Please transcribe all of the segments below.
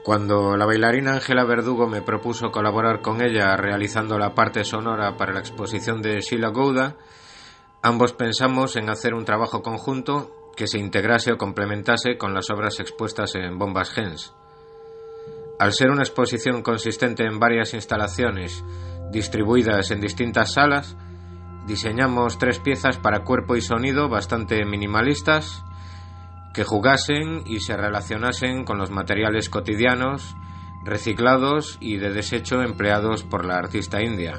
Cuando la bailarina Ángela Verdugo me propuso colaborar con ella realizando la parte sonora para la exposición de Sheila Gouda, ambos pensamos en hacer un trabajo conjunto que se integrase o complementase con las obras expuestas en Bombas Gens. Al ser una exposición consistente en varias instalaciones distribuidas en distintas salas, diseñamos 3 piezas para cuerpo y sonido bastante minimalistas que jugasen y se relacionasen con los materiales cotidianos, reciclados y de desecho empleados por la artista india.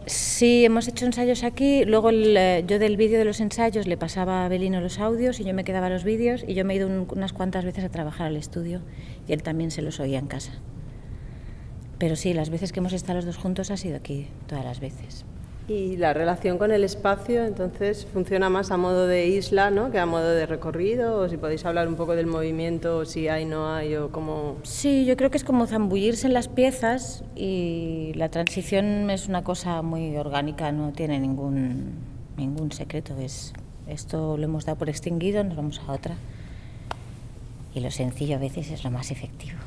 Sí, hemos hecho ensayos aquí, luego yo del vídeo de los ensayos le pasaba a Belino los audios y yo me quedaba los vídeos y yo me he ido unas cuantas veces a trabajar al estudio y él también se los oía en casa. Pero sí, las veces que hemos estado los dos juntos ha sido aquí, todas las veces. Y la relación con el espacio, entonces, funciona más a modo de isla, ¿no?, que a modo de recorrido, o si podéis hablar un poco del movimiento, o si hay, no hay, o cómo... Sí, yo creo que es como zambullirse en las piezas y la transición es una cosa muy orgánica, no tiene ningún secreto. Esto lo hemos dado por extinguido, nos vamos a otra. Y lo sencillo a veces es lo más efectivo.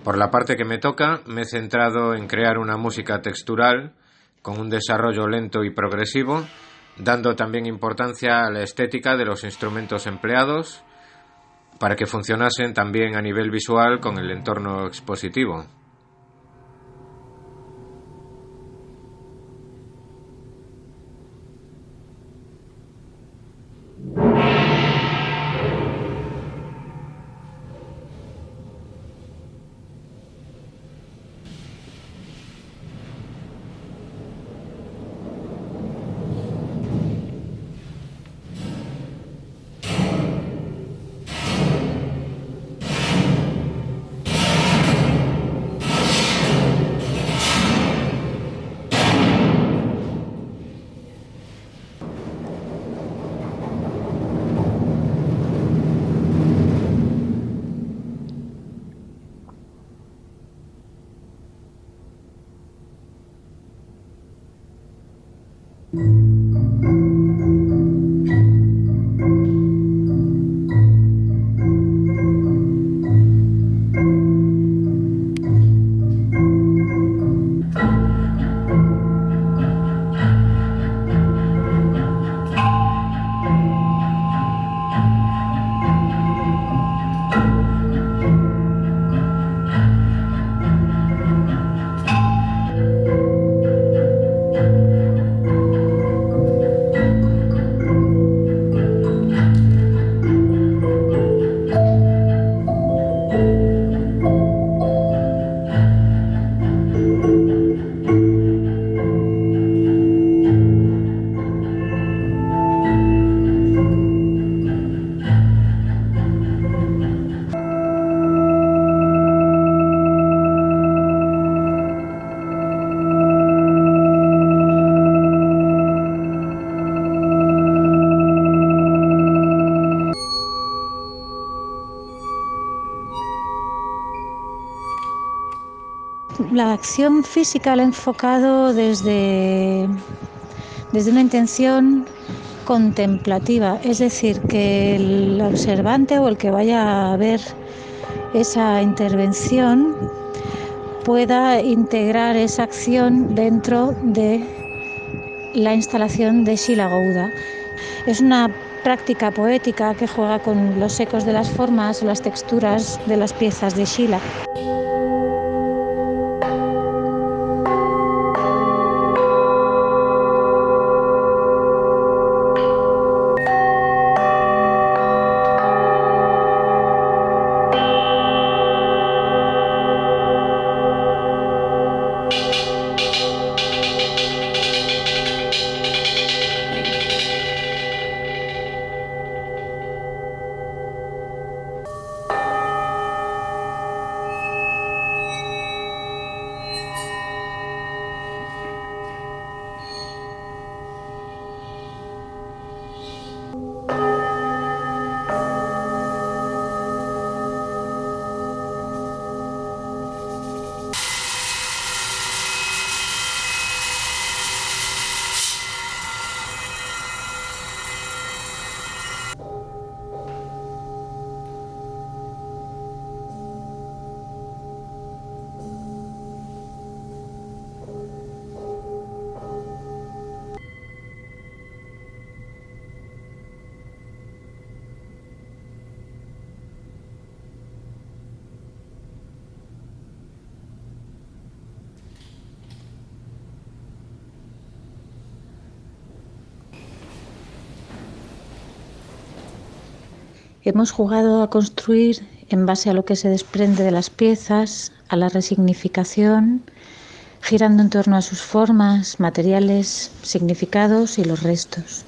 Por la parte que me toca, me he centrado en crear una música textural con un desarrollo lento y progresivo, dando también importancia a la estética de los instrumentos empleados para que funcionasen también a nivel visual con el entorno expositivo. la acción física la he enfocado desde una intención contemplativa, es decir, que el observante o el que vaya a ver esa intervención pueda integrar esa acción dentro de la instalación de Shila Gouda. Es una práctica poética que juega con los ecos de las formas o las texturas de las piezas de Shila. Hemos jugado a construir en base a lo que se desprende de las piezas, a la resignificación, girando en torno a sus formas, materiales, significados y los restos.